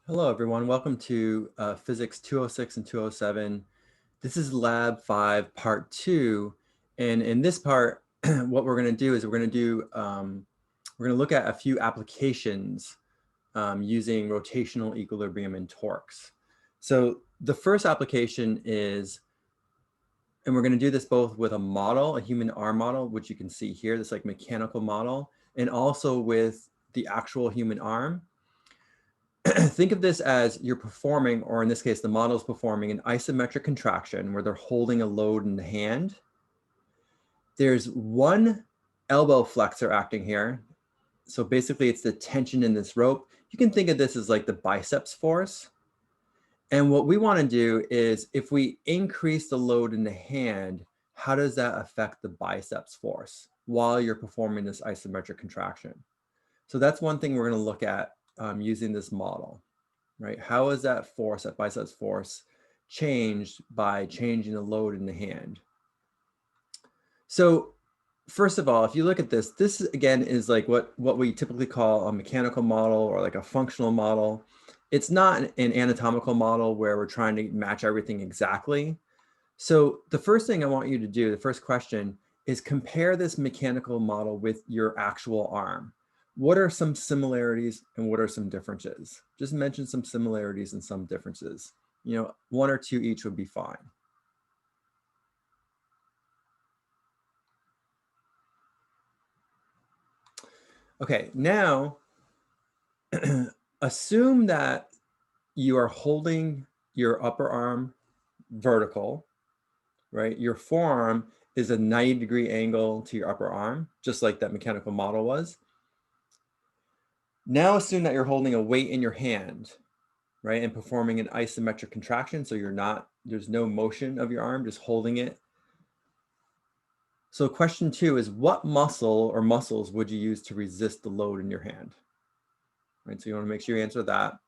Hello, everyone. Welcome to Physics 206 and 207. This is Lab 5, Part 2. And in this part, what we're going to do is we're going to look at a few applications using rotational equilibrium and torques. So the first application is, and we're going to do this both with a model, a human arm model, which you can see here, this like mechanical model, and also with the actual human arm. Think of this as you're performing, or in this case, the model is performing an isometric contraction where they're holding a load in the hand. There's one elbow flexor acting here. So basically it's the tension in this rope. You can think of this as like the biceps force. And what we want to do is if we increase the load in the hand, how does that affect the biceps force while you're performing this isometric contraction? So that's one thing we're going to look at using this model. Right? How is that force, that biceps force, changed by changing the load in the hand? So first of all, if you look at this, this again is like what we typically call a mechanical model or like a functional model. It's not an anatomical model where we're trying to match everything exactly. So the first thing I want you to do, the first question, is compare this mechanical model with your actual arm. What are some similarities and what are some differences? Just mention some similarities and some differences. You know, one or two each would be fine. Okay, now assume that you are holding your upper arm vertical, right? Your forearm is a 90-degree angle to your upper arm, just like that mechanical model was. Now assume that you're holding a weight in your hand, right? And performing an isometric contraction. So there's no motion of your arm, just holding it. So question 2 is what muscle or muscles would you use to resist the load in your hand? Right, so you want to make sure you answer that.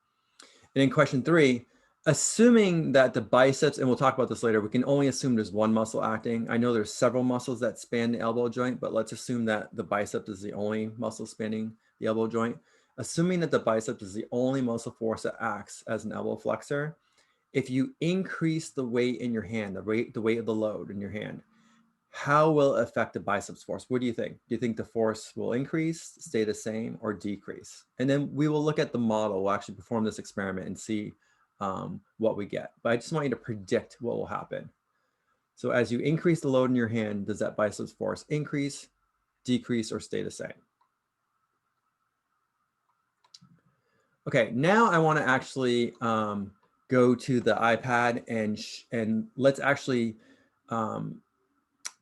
And in question 3, assuming that the biceps, and we'll talk about this later, we can only assume there's one muscle acting. I know there's several muscles that span the elbow joint, but let's assume that the biceps is the only muscle spanning the elbow joint. Assuming that the biceps is the only muscle force that acts as an elbow flexor, if you increase the weight in your hand, the weight of the load in your hand, how will it affect the biceps force? What do you think? Do you think the force will increase, stay the same, or decrease? And then we will look at the model. We'll actually perform this experiment and see what we get. But I just want you to predict what will happen. So as you increase the load in your hand, does that biceps force increase, decrease, or stay the same? Okay, now I want to actually go to the iPad and let's actually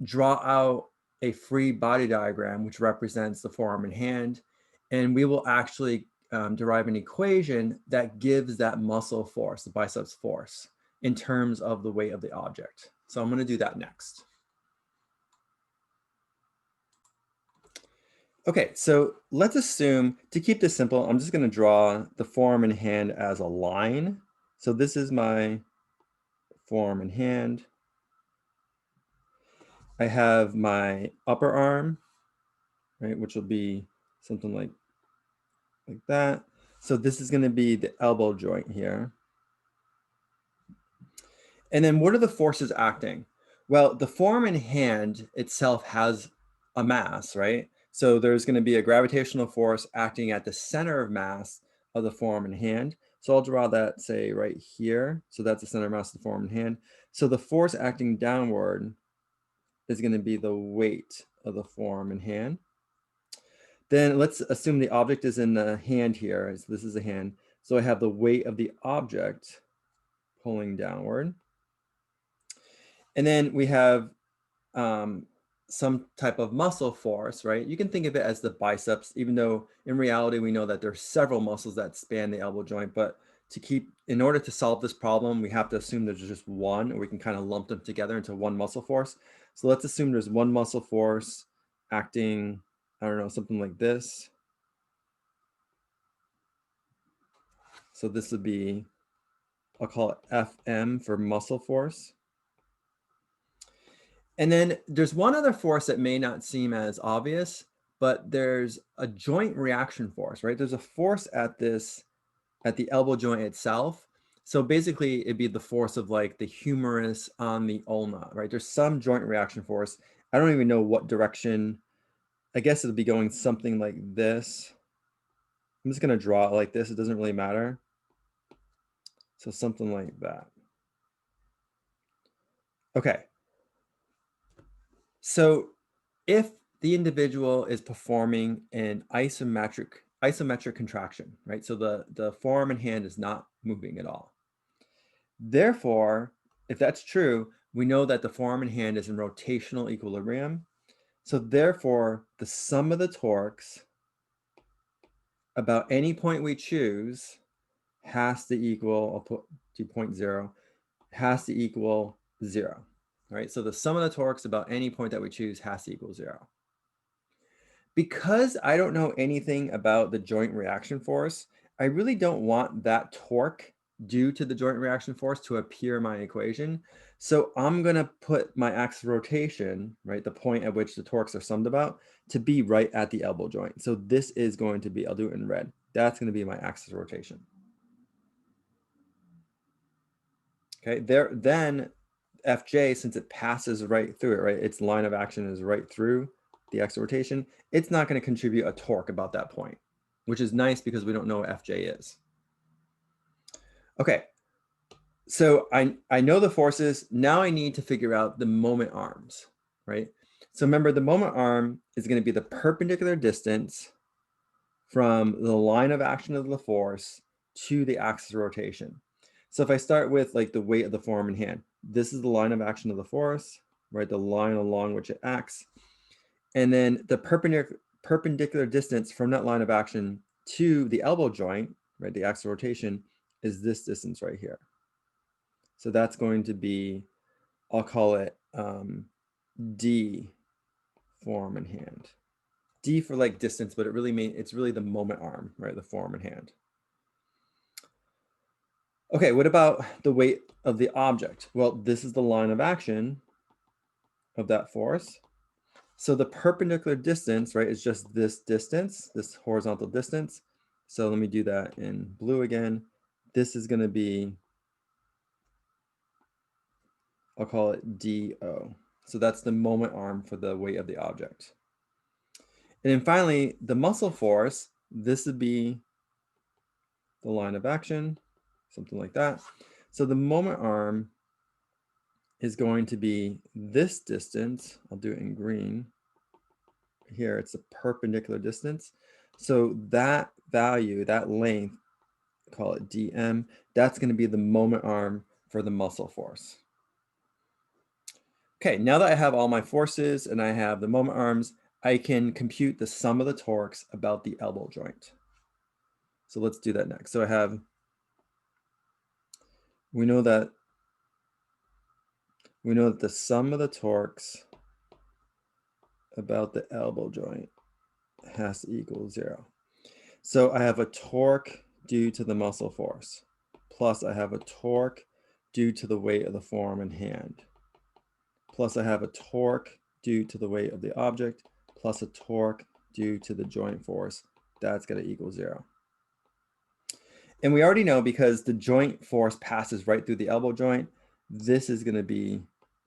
draw out a free body diagram which represents the forearm and hand, and we will actually derive an equation that gives that muscle force, the biceps force, in terms of the weight of the object. So I'm going to do that next. Okay, so let's assume, to keep this simple, I'm just going to draw the forearm and hand as a line. So this is my forearm and hand. I have my upper arm, right, which will be something like that. So this is going to be the elbow joint here. And then what are the forces acting? Well, the forearm and hand itself has a mass, right? So there's going to be a gravitational force acting at the center of mass of the forearm and hand. So I'll draw that, say, right here. So that's the center of mass of the forearm and hand. So the force acting downward is going to be the weight of the forearm and hand. Then let's assume the object is in the hand here. So this is a hand. So I have the weight of the object pulling downward. And then we have some type of muscle force, right? You can think of it as the biceps, even though in reality, we know that there's several muscles that span the elbow joint. But in order to solve this problem, we have to assume there's just one, or we can kind of lump them together into one muscle force. So let's assume there's one muscle force acting, I don't know, something like this. So this would be, I'll call it FM for muscle force. And then there's one other force that may not seem as obvious, but there's a joint reaction force, right? There's a force at this at the elbow joint itself. So basically it'd be the force of like the humerus on the ulna, right? There's some joint reaction force. I don't even know what direction. I guess it'll be going something like this. I'm just gonna draw it like this. It doesn't really matter. So something like that. Okay. So if the individual is performing an isometric contraction, right? So the forearm and hand is not moving at all. Therefore, if that's true, we know that the forearm and hand is in rotational equilibrium. So therefore, the sum of the torques about any point we choose has to equal, I'll put 2.0, has to equal 0. All right, so the sum of the torques about any point that we choose has to equal 0. Because I don't know anything about the joint reaction force, I really don't want that torque due to the joint reaction force to appear in my equation. So I'm going to put my axis of rotation, right, the point at which the torques are summed about, to be right at the elbow joint. So this is going to be, I'll do it in red. That's going to be my axis of rotation. Okay, then FJ, since it passes right through it, right, its line of action is right through the axis of rotation, it's not going to contribute a torque about that point, which is nice because we don't know what FJ is. Okay, so I know the forces. Now I need to figure out the moment arms, right? So remember, the moment arm is going to be the perpendicular distance from the line of action of the force to the axis of rotation. So if I start with like the weight of the forearm and hand, this is the line of action of the force, right? The line along which it acts. And then the perpendicular distance from that line of action to the elbow joint, right? The axis of rotation is this distance right here. So that's going to be, I'll call it D, forearm and hand. D for like distance, but it's really the moment arm, right? The forearm and hand. Okay, what about the weight of the object? Well, this is the line of action of that force. So the perpendicular distance, right, is just this distance, this horizontal distance. So let me do that in blue again. This is going to be, I'll call it DO. So that's the moment arm for the weight of the object. And then finally, the muscle force, this would be the line of action, something like that. So the moment arm is going to be this distance. I'll do it in green. Here, it's a perpendicular distance. So that value, that length, call it dm, that's going to be the moment arm for the muscle force. Okay, now that I have all my forces and I have the moment arms, I can compute the sum of the torques about the elbow joint. So let's do that next. So I have, we know that the sum of the torques about the elbow joint has to equal 0. So I have a torque due to the muscle force, plus I have a torque due to the weight of the forearm and hand, plus I have a torque due to the weight of the object, plus a torque due to the joint force. That's going to equal 0. And we already know, because the joint force passes right through the elbow joint, this is going to be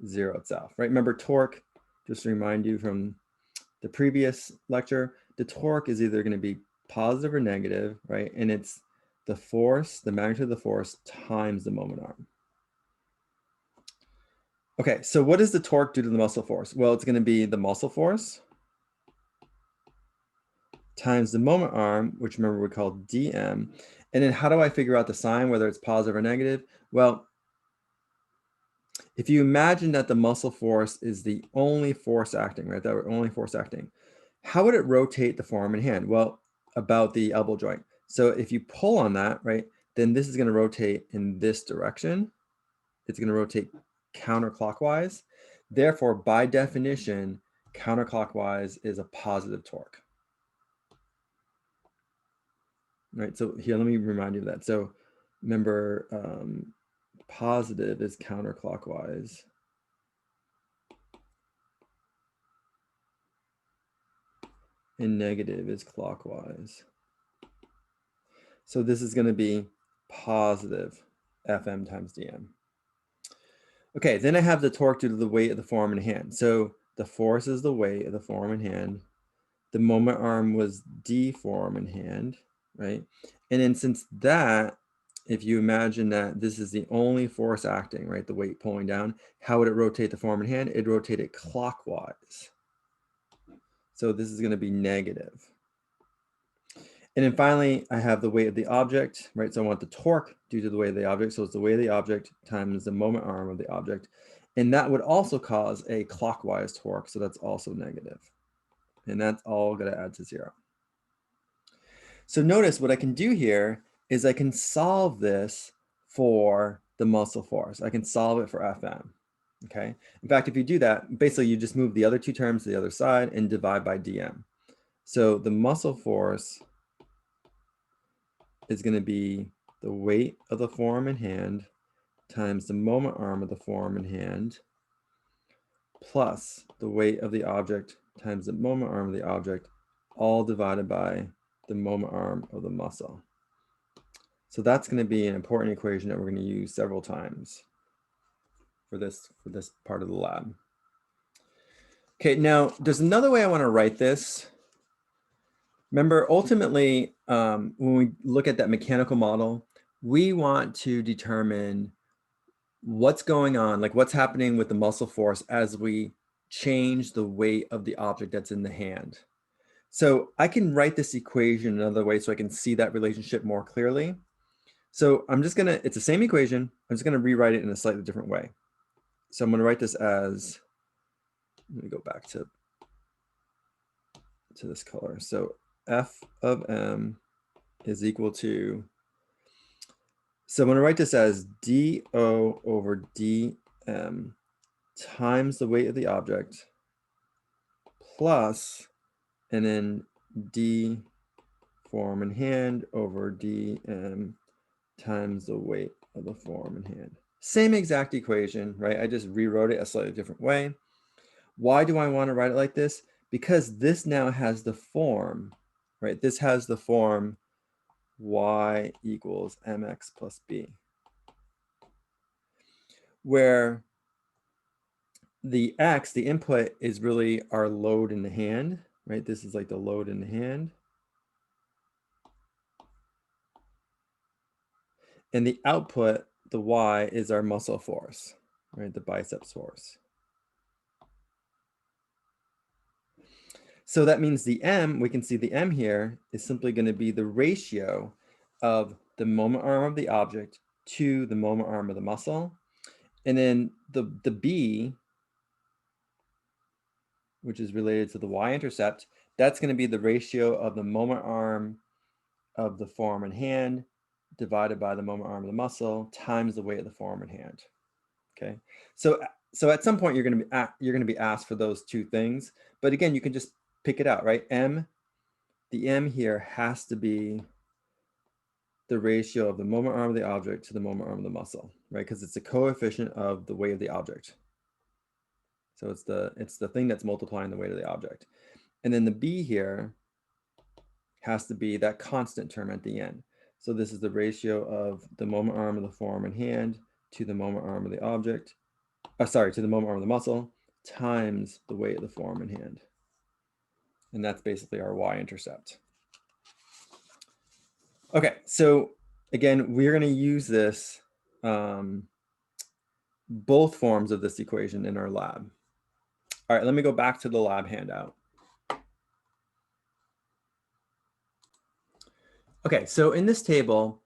0 itself, right? Remember, torque, just to remind you from the previous lecture, the torque is either going to be positive or negative, right? And it's the force, the magnitude of the force times the moment arm. Okay, so what is the torque due to the muscle force? Well, it's going to be the muscle force times the moment arm, which remember we call dm. And then how do I figure out the sign, whether it's positive or negative? Well, if you imagine that the muscle force is the only force acting, right? That we're only force acting, how would it rotate the forearm and hand? Well, about the elbow joint. So if you pull on that, right, then this is going to rotate in this direction. It's going to rotate counterclockwise. Therefore, by definition, counterclockwise is a positive torque. Right, so here, let me remind you of that. So remember, positive is counterclockwise. And negative is clockwise. So this is going to be positive Fm times dm. Okay, then I have the torque due to the weight of the form in hand. So the force is the weight of the form in hand. The moment arm was d form in hand, right? And then since that, if you imagine that this is the only force acting, right, the weight pulling down, how would it rotate the form in hand? It'd rotate it clockwise. So this is going to be negative. And then finally, I have the weight of the object, right? So I want the torque due to the weight of the object. So it's the weight of the object times the moment arm of the object. And that would also cause a clockwise torque. So that's also negative. And that's all going to add to 0. So notice what I can do here is I can solve this for the muscle force. I can solve it for Fm. Okay. In fact, if you do that, basically you just move the other two terms to the other side and divide by dm. So the muscle force is going to be the weight of the form in hand times the moment arm of the form in hand plus the weight of the object times the moment arm of the object, all divided by the moment arm of the muscle. So that's going to be an important equation that we're going to use several times for this part of the lab. Okay, now there's another way I want to write this. Remember, ultimately, when we look at that mechanical model, we want to determine what's going on, like what's happening with the muscle force as we change the weight of the object that's in the hand. So I can write this equation another way so I can see that relationship more clearly. So I'm just gonna, it's the same equation, I'm just gonna rewrite it in a slightly different way. So I'm gonna write this as, let me go back to this color. So F of M is equal to, so I'm gonna write this as dO over dm times the weight of the object plus, and then d form in hand over dm times the weight of the form in hand. Same exact equation, right? I just rewrote it a slightly different way. Why do I want to write it like this? Because this now has the form, right? This has the form y equals mx plus b, where the x, the input, is really our load in the hand, right? This is like the load in the hand. And the output, the y, is our muscle force, right? The biceps force. So that means the m, we can see the m here, is simply going to be the ratio of the moment arm of the object to the moment arm of the muscle. And then the b, which is related to the y-intercept, that's going to be the ratio of the moment arm of the forearm and hand divided by the moment arm of the muscle times the weight of the forearm and hand. Okay, so at some point you're going to be asked for those two things, but again, you can just pick it out, right? The m here has to be the ratio of the moment arm of the object to the moment arm of the muscle, right? Because it's a coefficient of the weight of the object. So it's the thing that's multiplying the weight of the object. And then the b here has to be that constant term at the end. So this is the ratio of the moment arm of the forearm and hand to the moment arm of the object, to the moment arm of the muscle times the weight of the forearm and hand. And that's basically our y-intercept. Okay, so again, we're going to use this, both forms of this equation in our lab. All right, let me go back to the lab handout. Okay, so in this table,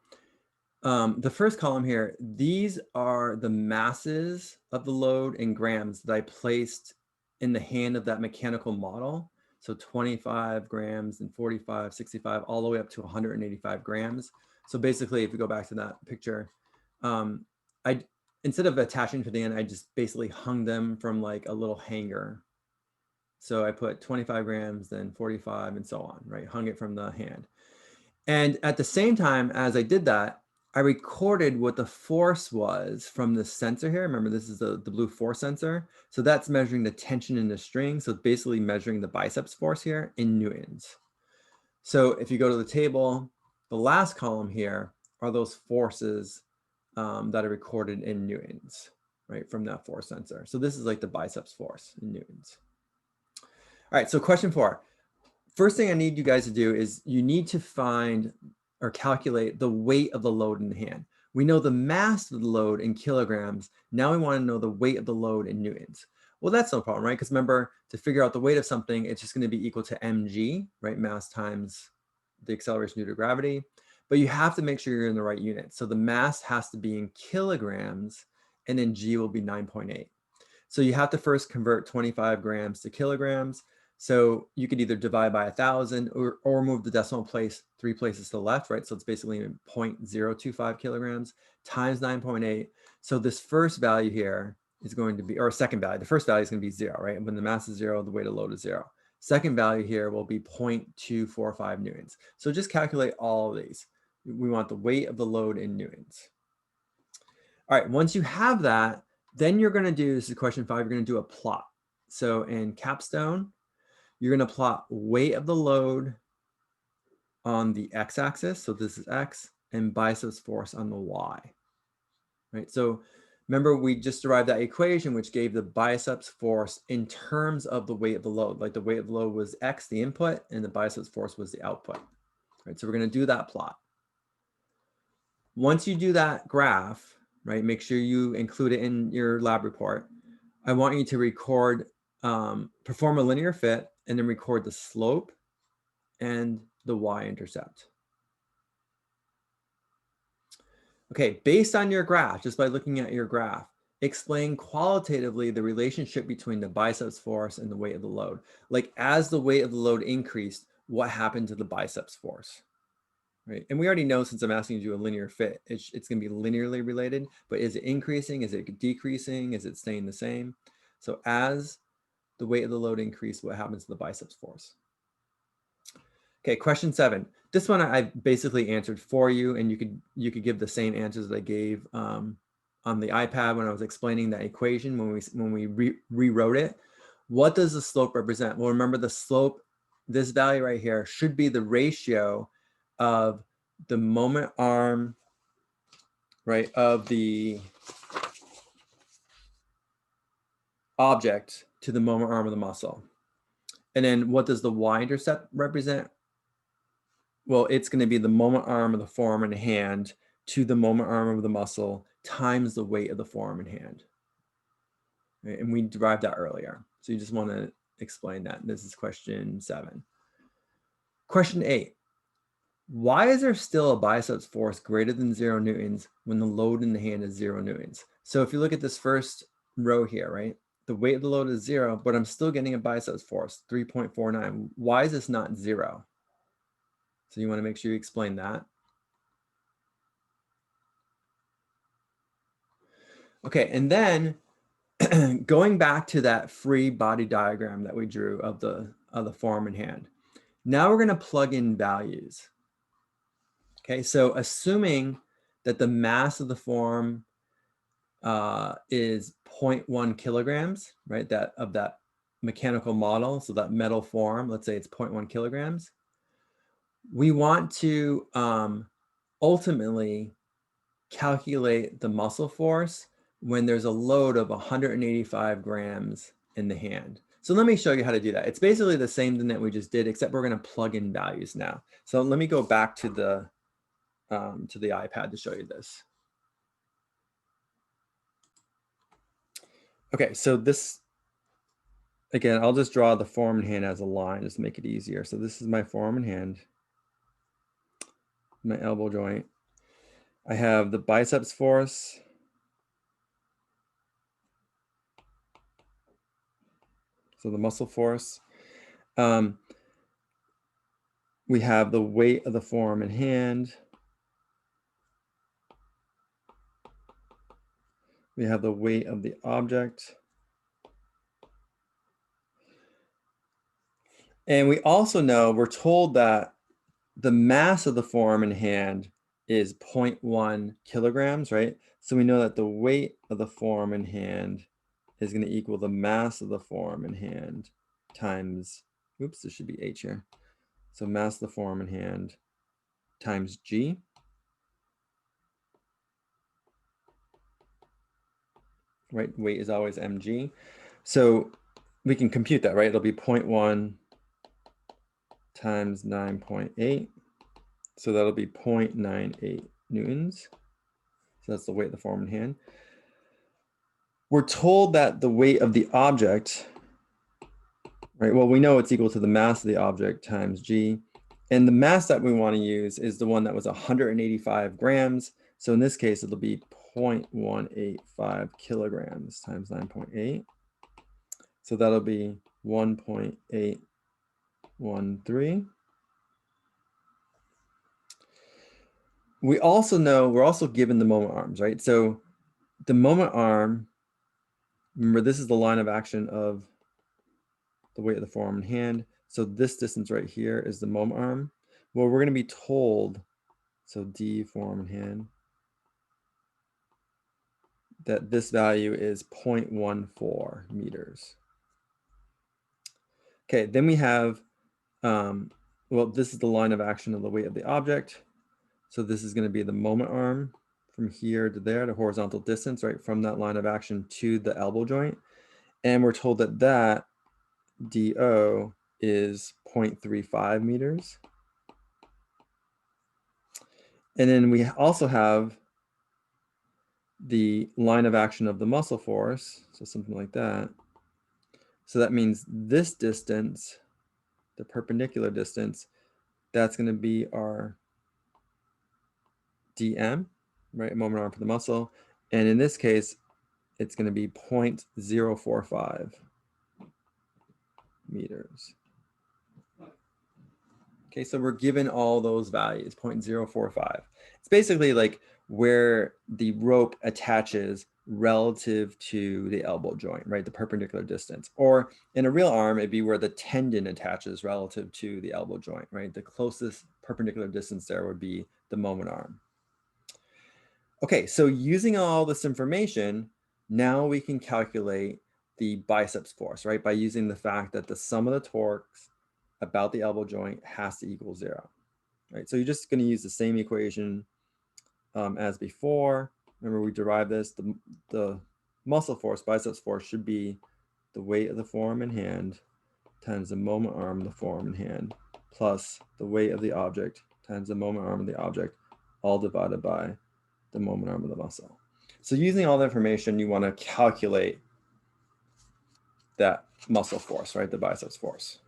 the first column here, these are the masses of the load in grams that I placed in the hand of that mechanical model. So 25 grams and 45, 65, all the way up to 185 grams. So basically, if we go back to that picture, instead of attaching to the end, I just basically hung them from like a little hanger. So I put 25 grams, then 45, and so on, right? Hung it from the hand. And at the same time as I did that, I recorded what the force was from the sensor here. Remember, this is the blue force sensor. So that's measuring the tension in the string. So it's basically measuring the biceps force here in newtons. So if you go to the table, The last column here are those forces that are recorded in newtons, right, from that force sensor. So this is like the biceps force in newtons. All right, so question 4. First thing I need you guys to do is you need to find or calculate the weight of the load in the hand. We know the mass of the load in kilograms. Now we want to know the weight of the load in newtons. Well, that's no problem, right? Because remember, to figure out the weight of something, it's just going to be equal to mg, right? Mass times the acceleration due to gravity. But you have to make sure you're in the right unit. So the mass has to be in kilograms, and then g will be 9.8. So you have to first convert 25 grams to kilograms. So you could either divide by 1,000 or move the decimal place 3 places to the left, right? So it's basically 0.025 kilograms times 9.8. So this first value here is going to be, or second value, the first value is going to be 0, right? And when the mass is 0, the weight of load is 0. Second value here will be 0.245 newtons. So just calculate all of these. We want the weight of the load in newtons. All right, once you have that, then you're going to do, this is question 5, you're going to do a plot. So in capstone, you're going to plot weight of the load on the x-axis, so this is x, and biceps force on the y. Right? So remember, we just derived that equation, which gave the biceps force in terms of the weight of the load. Like the weight of the load was x, the input, and the biceps force was the output. Right? So we're going to do that plot. Once you do that graph, right, make sure you include it in your lab report. I want you to record, perform a linear fit, and then record the slope and the y-intercept. Okay, based on your graph, just by looking at your graph, explain qualitatively the relationship between the biceps force and the weight of the load. Like as the weight of the load increased, what happened to the biceps force? Right. And we already know, since I'm asking you to do a linear fit, it's going to be linearly related, but is it increasing? Is it decreasing? Is it staying the same? So as the weight of the load increased, what happens to the biceps force? Okay, question 7. This one I basically answered for you, and you could give the same answers that I gave on the iPad when I was explaining that equation when we rewrote it. What does the slope represent? Well, remember the slope, this value right here, should be the ratio of the moment arm, right, of the object to the moment arm of the muscle. And then what does the y-intercept represent? Well, it's going to be the moment arm of the forearm and hand to the moment arm of the muscle times the weight of the forearm and hand. Right? And we derived that earlier. So you just want to explain that. This is question 7. Question 8. Why is there still a biceps force greater than 0 newtons when the load in the hand is 0 newtons? So if you look at this first row here, right? The weight of the load is 0, but I'm still getting a biceps force, 3.49. Why is this not 0? So you want to make sure you explain that. Okay, and then going back to that free body diagram that we drew of the forearm and hand. Now we're going to plug in values. Okay, so assuming that the mass of the forearm is 0.1 kilograms, right? That of that mechanical model, so that metal form, let's say it's 0.1 kilograms. We want to ultimately calculate the muscle force when there's a load of 185 grams in the hand. So let me show you how to do that. It's basically the same thing that we just did, except we're going to plug in values now. So let me go back to the iPad to show you this. Okay, so this, again, I'll just draw the forearm and hand as a line just to make it easier. So this is my forearm and hand, my elbow joint. I have the biceps force. So the muscle force. We have the weight of the forearm and hand. We have the weight of the object. And we also know, we're told that the mass of the forearm and hand is 0.1 kilograms, right? So we know that the weight of the forearm and hand is going to equal the mass of the forearm and hand times, oops, there should be H here. So mass of the forearm and hand times g. Right, weight is always mg. So we can compute that, right? It'll be 0.1 times 9.8. So that'll be 0.98 newtons. So that's the weight of the form in hand. We're told that the weight of the object, right? Well, we know it's equal to the mass of the object times g. And the mass that we want to use is the one that was 185 grams. So in this case, it'll be 0.185 kilograms times 9.8. So that'll be 1.813. We also know, we're also given the moment arms, right? So the moment arm, remember this is the line of action of the weight of the form in hand. So this distance right here is the moment arm. Well, we're going to be told, so D form in hand, that this value is 0.14 meters. Okay, then we have, well, this is the line of action of the weight of the object. So this is going to be the moment arm from here to there, the horizontal distance, right, from that line of action to the elbow joint. And we're told that that DO is 0.35 meters. And then we also have the line of action of the muscle force, so something like that. So that means this distance, the perpendicular distance, that's going to be our dm, right, moment arm for the muscle. And in this case, it's going to be 0.045 meters. Okay, so we're given all those values, 0.045. It's basically like where the rope attaches relative to the elbow joint, right? The perpendicular distance. Or in a real arm, it'd be where the tendon attaches relative to the elbow joint, right? The closest perpendicular distance there would be the moment arm. Okay, so using all this information, now we can calculate the biceps force, right? By using the fact that the sum of the torques about the elbow joint has to equal 0, right? So you're just going to use the same equation as before. Remember, we derived this. The muscle force, biceps force, should be the weight of the forearm in hand times the moment arm of the forearm in hand plus the weight of the object times the moment arm of the object, all divided by the moment arm of the muscle. So using all the information, you want to calculate that muscle force, right? The biceps force.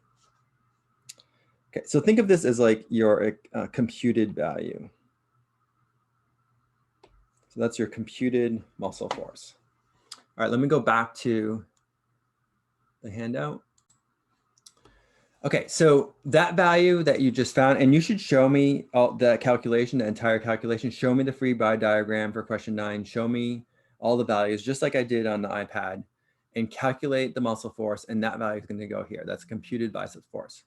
Okay, so think of this as like your computed value. So that's your computed muscle force. All right, let me go back to the handout. Okay, so that value that you just found, and you should show me all the calculation, the entire calculation. Show me the free body diagram for question 9. Show me all the values, just like I did on the iPad, and calculate the muscle force, and that value is going to go here. That's computed biceps force.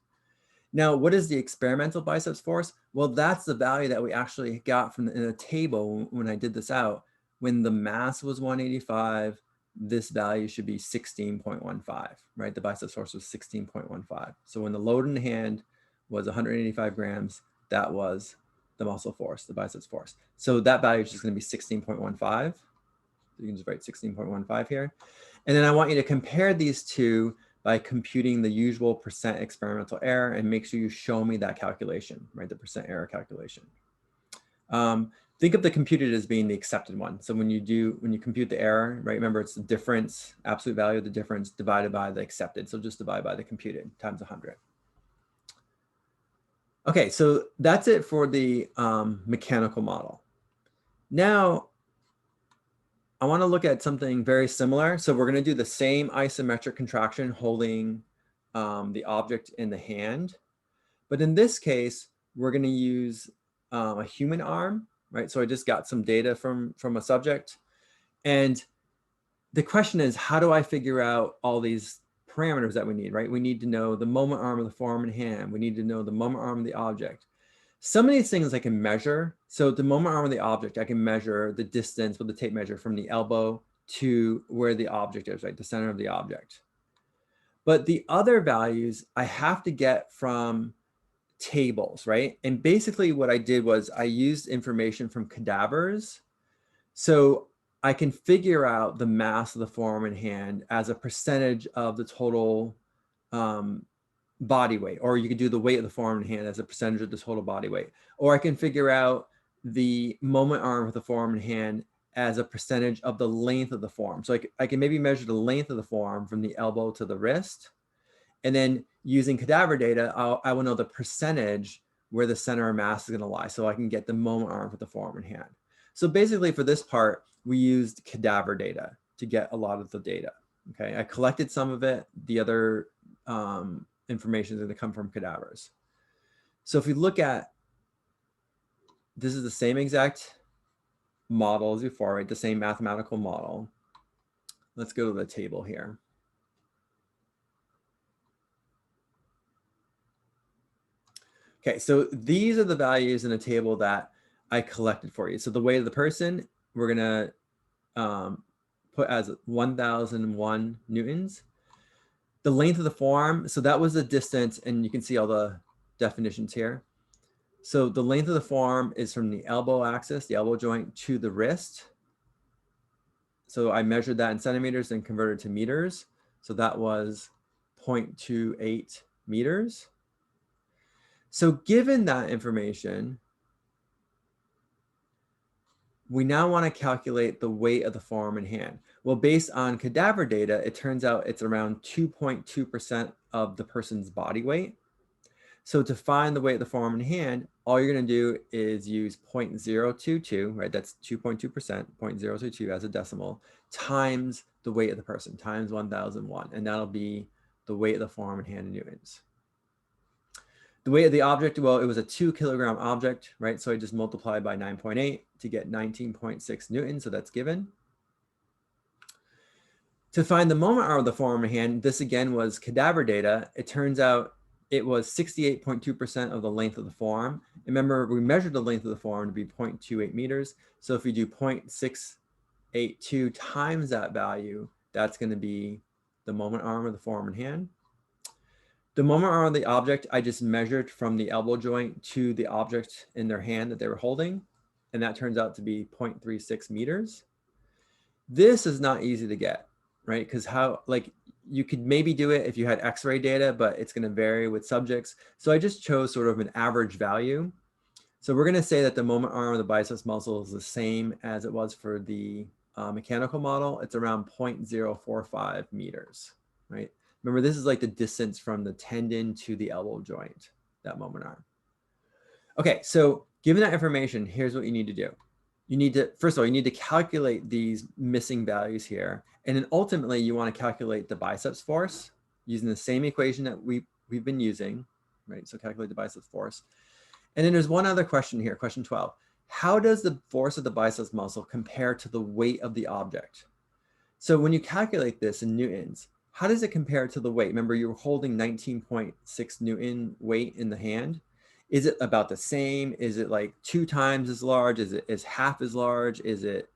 Now, what is the experimental biceps force? Well, that's the value that we actually got from in a table when I did this out. When the mass was 185, this value should be 16.15, right? The biceps force was 16.15. So when the load in the hand was 185 grams, that was the muscle force, the biceps force. So that value is just going to be 16.15. So you can just write 16.15 here. And then I want you to compare these two by computing the usual percent experimental error, and make sure you show me that calculation, right? The percent error calculation. Think of the computed as being the accepted one. So when you compute the error, right? Remember, it's the difference, absolute value of the difference divided by the accepted. So just divide by the computed times 100. Okay, so that's it for the mechanical model. Now, I want to look at something very similar. So we're going to do the same isometric contraction holding the object in the hand. But in this case, we're going to use a human arm, right? So I just got some data from a subject. And the question is, how do I figure out all these parameters that we need, right? We need to know the moment arm of the forearm and hand. We need to know the moment arm of the object. Some of these things I can measure. So the moment arm of the object, I can measure the distance with the tape measure from the elbow to where the object is, right? The center of the object. But the other values I have to get from tables, right? And basically what I did was I used information from cadavers. So I can figure out the mass of the forearm and hand as a percentage of the total body weight, or you could do the weight of the forearm and hand as a percentage of the total body weight. Or I can figure out the moment arm of the forearm and hand as a percentage of the length of the forearm. So I can maybe measure the length of the forearm from the elbow to the wrist. And then using cadaver data, I will know the percentage where the center of mass is going to lie. So I can get the moment arm for the forearm and hand. So basically for this part, we used cadaver data to get a lot of the data. Okay, I collected some of it. The other information is going to come from cadavers. So if we look at, this is the same exact model as before, right? The same mathematical model. Let's go to the table here. Okay, so these are the values in a table that I collected for you. So the weight of the person, we're gonna put as 1,001 newtons. The length of the forearm, so that was the distance, and you can see all the definitions here. So the length of the forearm is from the elbow axis, the elbow joint, to the wrist. So I measured that in centimeters and converted to meters. So that was 0.28 meters. So given that information, we now want to calculate the weight of the forearm and hand. Well, based on cadaver data, it turns out it's around 2.2% of the person's body weight. So to find the weight of the forearm and hand, all you're going to do is use 0.022, right? That's 2.2%, 0.022 as a decimal, times the weight of the person, times 1,001. And that'll be the weight of the forearm and hand in newtons. The weight of the object, well, it was a 2 kilogram object, right? So I just multiplied by 9.8 to get 19.6 newtons. So that's given. To find the moment arm of the forearm and hand, this again was cadaver data. It turns out it was 68.2% of the length of the forearm. Remember, we measured the length of the forearm to be 0.28 meters. So if we do 0.682 times that value, that's going to be the moment arm of the forearm and hand. The moment arm of the object, I just measured from the elbow joint to the object in their hand that they were holding. And that turns out to be 0.36 meters. This is not easy to get, right? Because you could maybe do it if you had X-ray data, but it's going to vary with subjects. So I just chose sort of an average value. So we're going to say that the moment arm of the biceps muscle is the same as it was for the mechanical model. It's around 0.045 meters, right? Remember, this is like the distance from the tendon to the elbow joint, that moment arm. Okay, so given that information, here's what you need to do. You need to, first of all, you need to calculate these missing values here. And then ultimately, you want to calculate the biceps force using the same equation that we've been using, right? So calculate the biceps force. And then there's one other question here, question 12. How does the force of the biceps muscle compare to the weight of the object? So when you calculate this in newtons, how does it compare to the weight? Remember, you were holding 19.6 Newton weight in the hand. Is it about the same? Is it like 2 times as large? Is it half as large? Is it,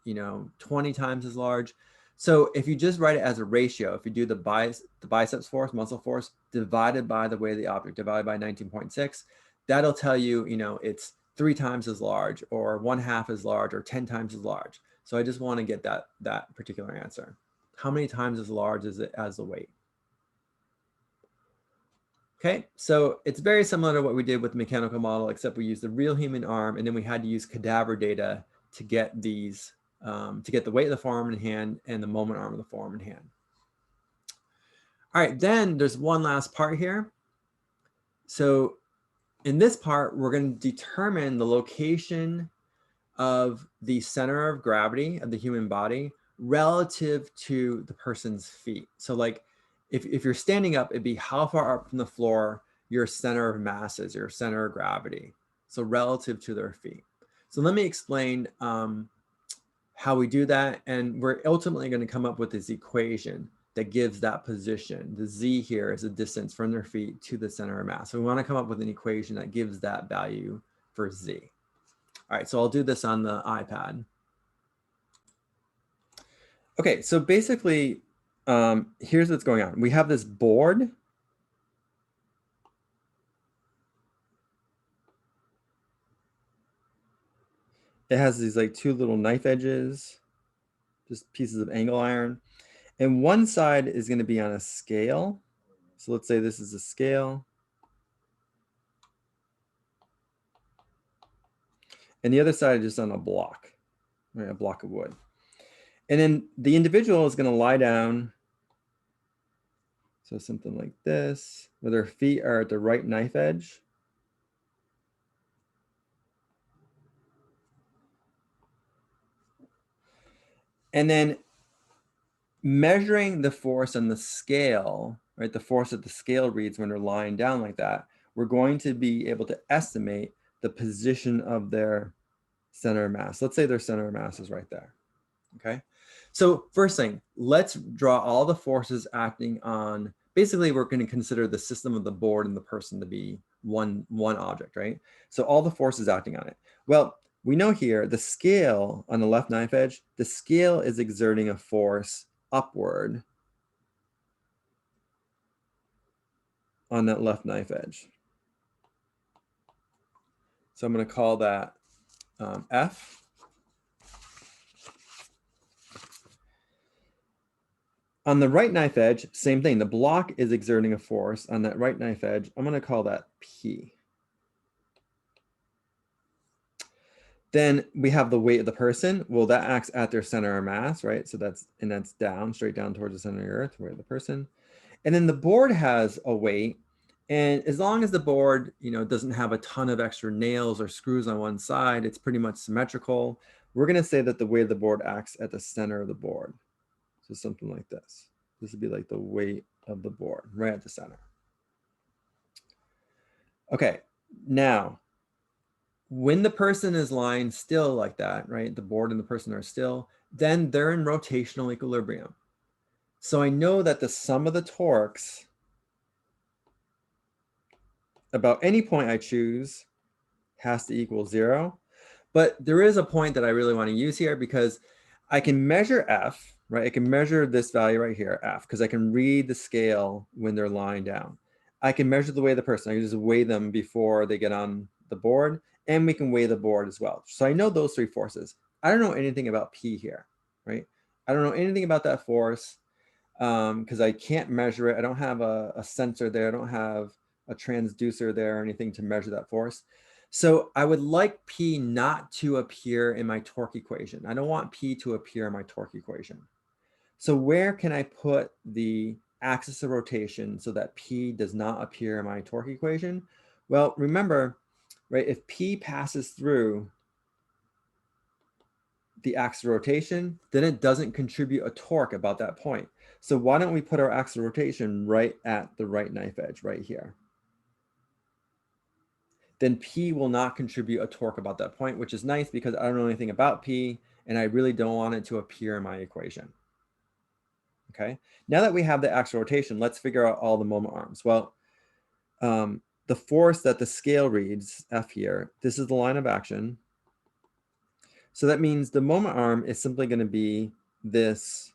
20 times as large? So if you just write it as a ratio, if you do the biceps force, muscle force, divided by the weight of the object, divided by 19.6, that'll tell you, it's 3 times as large, or 1/2 as large, or 10 times as large. So I just want to get that particular answer. How many times as large is it as the weight? Okay, so it's very similar to what we did with the mechanical model, except we used the real human arm, and then we had to use cadaver data to get these, to get the weight of the forearm and hand and the moment arm of the forearm and hand. All right, then there's one last part here. So in this part, we're going to determine the location of the center of gravity of the human body relative to the person's feet. So like if you're standing up, it'd be how far up from the floor your center of mass is, your center of gravity. So relative to their feet. So let me explain how we do that. And we're ultimately going to come up with this equation that gives that position. The Z here is the distance from their feet to the center of mass. So we want to come up with an equation that gives that value for Z. All right, so I'll do this on the iPad. Okay, so basically, here's what's going on. We have this board. it has these like two little knife edges, just pieces of angle iron. And one side is going to be on a scale. So let's say this is a scale. And the other side is just on a block, right? A block of wood. And then the individual is going to lie down. So something like this, where their feet are at the right knife edge. And then measuring the force on the scale, right? The force that the scale reads when they're lying down like that, we're going to be able to estimate the position of their center of mass. Let's say their center of mass is right there, okay? So first thing, let's draw all the forces acting on, basically we're going to consider the system of the board and the person to be one object, right? So all the forces acting on it. Well, we know here the scale on the left knife edge, the scale is exerting a force upward on that left knife edge. So I'm going to call that F. On the right knife edge, same thing. The block is exerting a force on that right knife edge. I'm going to call that P. Then we have the weight of the person. Well, that acts at their center of mass, right? So that's down, straight down towards the center of the earth, weight of the person. And then the board has a weight. And as long as the board, doesn't have a ton of extra nails or screws on one side, it's pretty much symmetrical. We're going to say that the weight of the board acts at the center of the board. So something like this. This would be like the weight of the board, right at the center. Okay, now, when the person is lying still like that, right, the board and the person are still, then they're in rotational equilibrium. So I know that the sum of the torques about any point I choose has to equal 0. But there is a point that I really want to use here because I can measure F, right? I can measure this value right here, F, because I can read the scale when they're lying down. I can measure the weight of the person. I can just weigh them before they get on the board, and we can weigh the board as well. So I know those three forces. I don't know anything about P here, right? I don't know anything about that force because I can't measure it. I don't have a sensor there. I don't have a transducer there or anything to measure that force. So I would like P not to appear in my torque equation. I don't want P to appear in my torque equation. So where can I put the axis of rotation so that P does not appear in my torque equation? Well, remember, right, if P passes through the axis of rotation, then it doesn't contribute a torque about that point. So why don't we put our axis of rotation right at the right knife edge, right here? Then P will not contribute a torque about that point, which is nice because I don't know anything about P and I really don't want it to appear in my equation. Okay, now that we have the axis of rotation, let's figure out all the moment arms. Well, the force that the scale reads, F here, this is the line of action. So that means the moment arm is simply going to be this.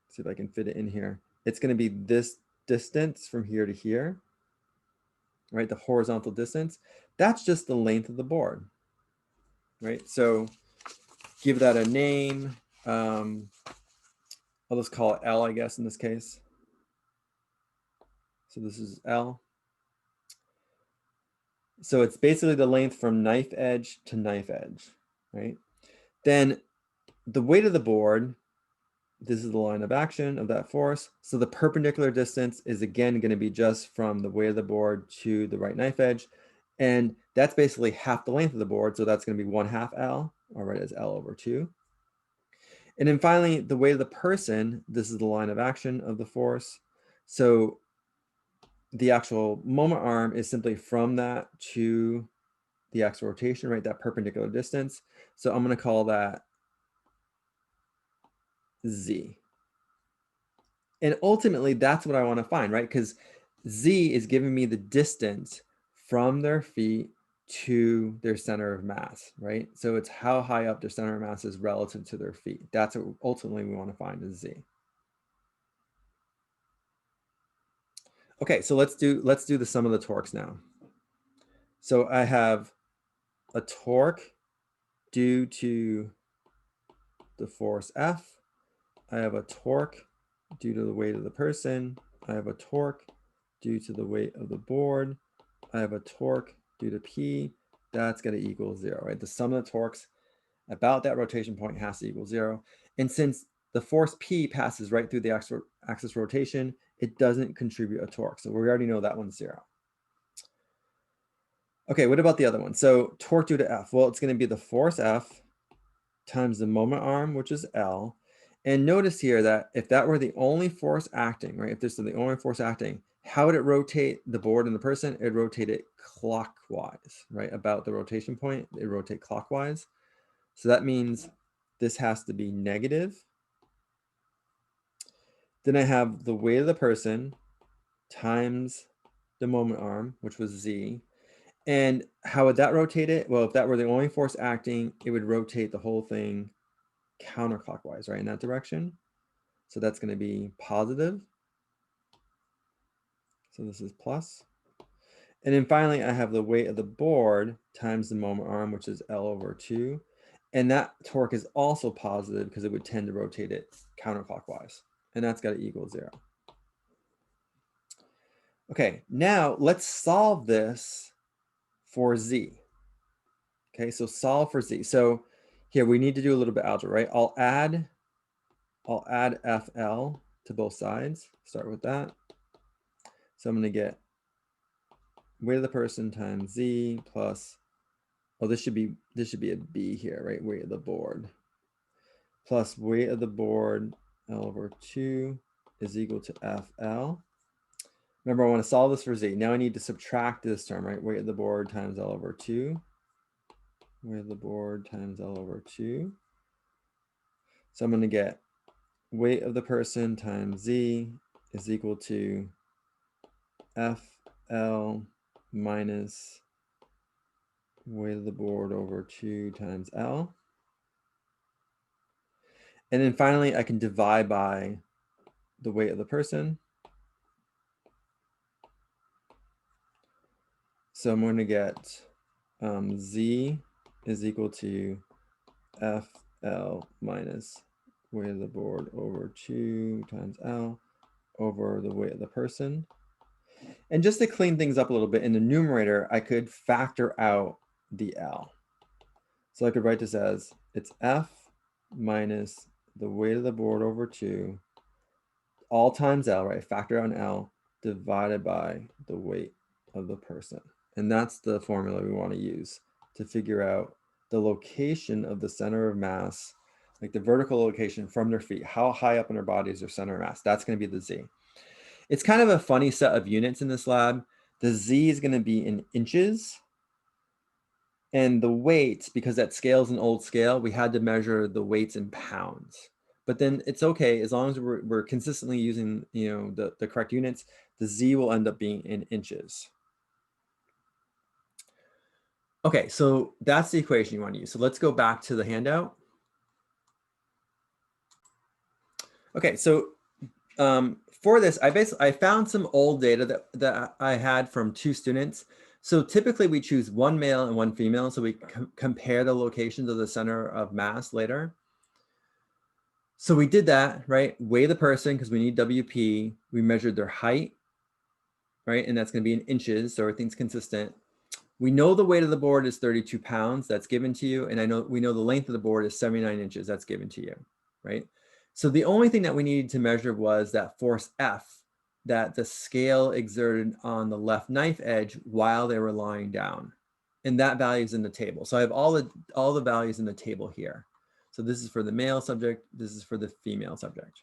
Let's see if I can fit it in here. It's going to be this distance from here to here, right? The horizontal distance. That's just the length of the board, right? So give that a name. I'll just call it L, I guess, in this case. So this is L. So it's basically the length from knife edge to knife edge, right? Then the weight of the board, this is the line of action of that force. So the perpendicular distance is again going to be just from the weight of the board to the right knife edge. And that's basically half the length of the board. So that's going to be 1/2 L, or write as L over 2. And then finally, the weight of the person, this is the line of action of the force. So the actual moment arm is simply from that to the axis of rotation, right? That perpendicular distance. So I'm going to call that Z. And ultimately, that's what I want to find, right? Because Z is giving me the distance from their feet to their center of mass, right? So it's how high up their center of mass is relative to their feet. That's what ultimately we want to find is Z. Okay, so let's do the sum of the torques now. So I have a torque due to the force F. I have a torque due to the weight of the person. I have a torque due to the weight of the board. I have a torque due to P. That's going to equal 0, right? The sum of the torques about that rotation point has to equal 0. And since the force P passes right through the axis rotation, it doesn't contribute a torque. So we already know that one's 0. Okay, what about the other one? So torque due to F. Well, it's going to be the force F times the moment arm, which is L. And notice here that if that were the only force acting, right? If this is the only force acting, how would it rotate the board and the person? It would rotate it clockwise, right? About the rotation point, it rotate clockwise. So that means this has to be negative. Then I have the weight of the person times the moment arm, which was Z. And how would that rotate it? Well, if that were the only force acting, it would rotate the whole thing counterclockwise, right, in that direction. So that's going to be positive. So this is plus. And then finally, I have the weight of the board times the moment arm, which is L over 2. And that torque is also positive because it would tend to rotate it counterclockwise. And that's got to equal 0. Okay, now let's solve this for Z. Okay, so solve for Z. So here we need to do a little bit of algebra, right? I'll add FL to both sides. Start with that. So I'm going to get weight of the person times Z plus, oh, this should be a B here, right? Weight of the board plus weight of the board L over 2 is equal to FL. Remember, I want to solve this for Z. Now I need to subtract this term, right? Weight of the board times L over 2. Weight of the board times L over 2. So I'm going to get weight of the person times Z is equal to FL minus weight of the board over 2 times L. And then finally, I can divide by the weight of the person. So I'm going to get Z is equal to FL minus weight of the board over 2 times L over the weight of the person. And just to clean things up a little bit, in the numerator, I could factor out the L. So I could write this as it's F minus the weight of the board over 2, all times L, right? Factor out an L divided by the weight of the person. And that's the formula we want to use to figure out the location of the center of mass, like the vertical location from their feet. How high up in their body is their center of mass? That's going to be the Z. It's kind of a funny set of units in this lab. The Z is going to be in inches. And the weights, because that scale is an old scale, we had to measure the weights in pounds. But then it's okay, as long as we're consistently using, the correct units, the Z will end up being in inches. Okay, so that's the equation you want to use. So let's go back to the handout. Okay, so for this, I found some old data that I had from 2 students. So typically we choose one male and one female, so we compare the locations of the center of mass later. So we did that, right? Weigh the person because we need WP. We measured their height, right? And that's going to be in inches, so everything's consistent. We know the weight of the board is 32 pounds. That's given to you. And we know the length of the board is 79 inches. That's given to you, right? So the only thing that we needed to measure was that force F that the scale exerted on the left knife edge while they were lying down. And that value is in the table. So I have all the values in the table here. So this is for the male subject. This is for the female subject.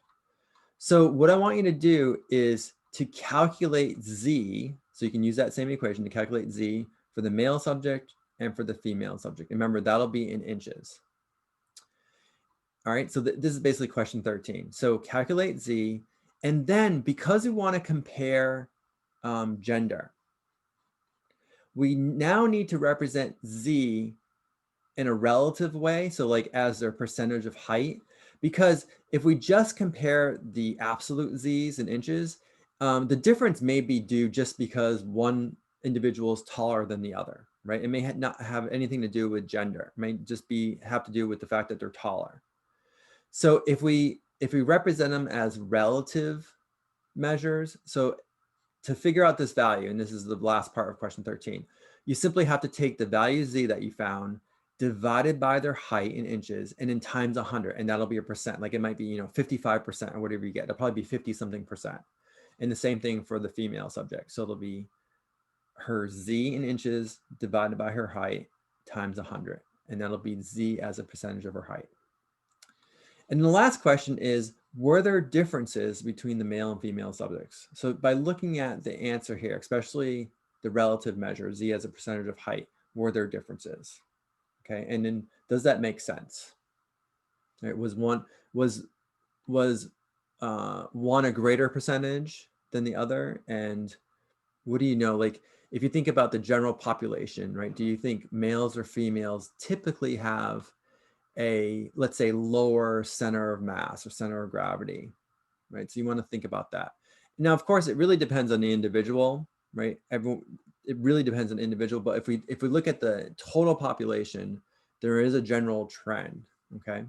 So what I want you to do is to calculate Z. So you can use that same equation to calculate Z for the male subject and for the female subject. Remember, that'll be in inches. All right, so this is basically question 13. So calculate Z, and then because we want to compare gender, we now need to represent Z in a relative way, so like as their percentage of height, because if we just compare the absolute Z's in inches, the difference may be due just because one individual is taller than the other, right? It may not have anything to do with gender. It may just have to do with the fact that they're taller. So if we represent them as relative measures, so to figure out this value, and this is the last part of question 13, you simply have to take the value z that you found divided by their height in inches and then times 100, and that'll be a percent. Like it might be 55% or whatever you get. It'll probably be 50 something percent. And the same thing for the female subject. So it'll be her z in inches divided by her height times 100, and that'll be z as a percentage of her height. And the last question is, were there differences between the male and female subjects? So by looking at the answer here, especially the relative measure, z as a percentage of height, were there differences? Okay, and then does that make sense? Right, was one a greater percentage than the other? And what do you know, like if you think about the general population, right, do you think males or females typically have a, let's say, lower center of mass or center of gravity, right? So you want to think about that. Now, of course, it really depends on the individual, right? It really depends on the individual, but if we look at the total population, there is a general trend, okay?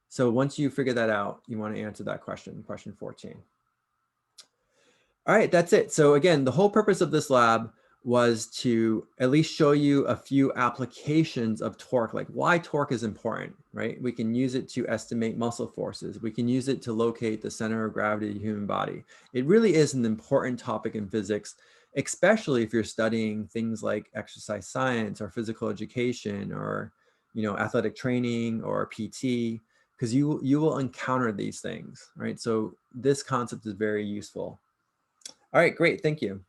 So once you figure that out, you want to answer that question, question 14. All right, that's it. So again, the whole purpose of this lab was to at least show you a few applications of torque, like why torque is important, right? We can use it to estimate muscle forces. We can use it to locate the center of gravity of the human body. It really is an important topic in physics, especially if you're studying things like exercise science or physical education or, athletic training or PT, because you will encounter these things, right? So this concept is very useful. All right, great. Thank you.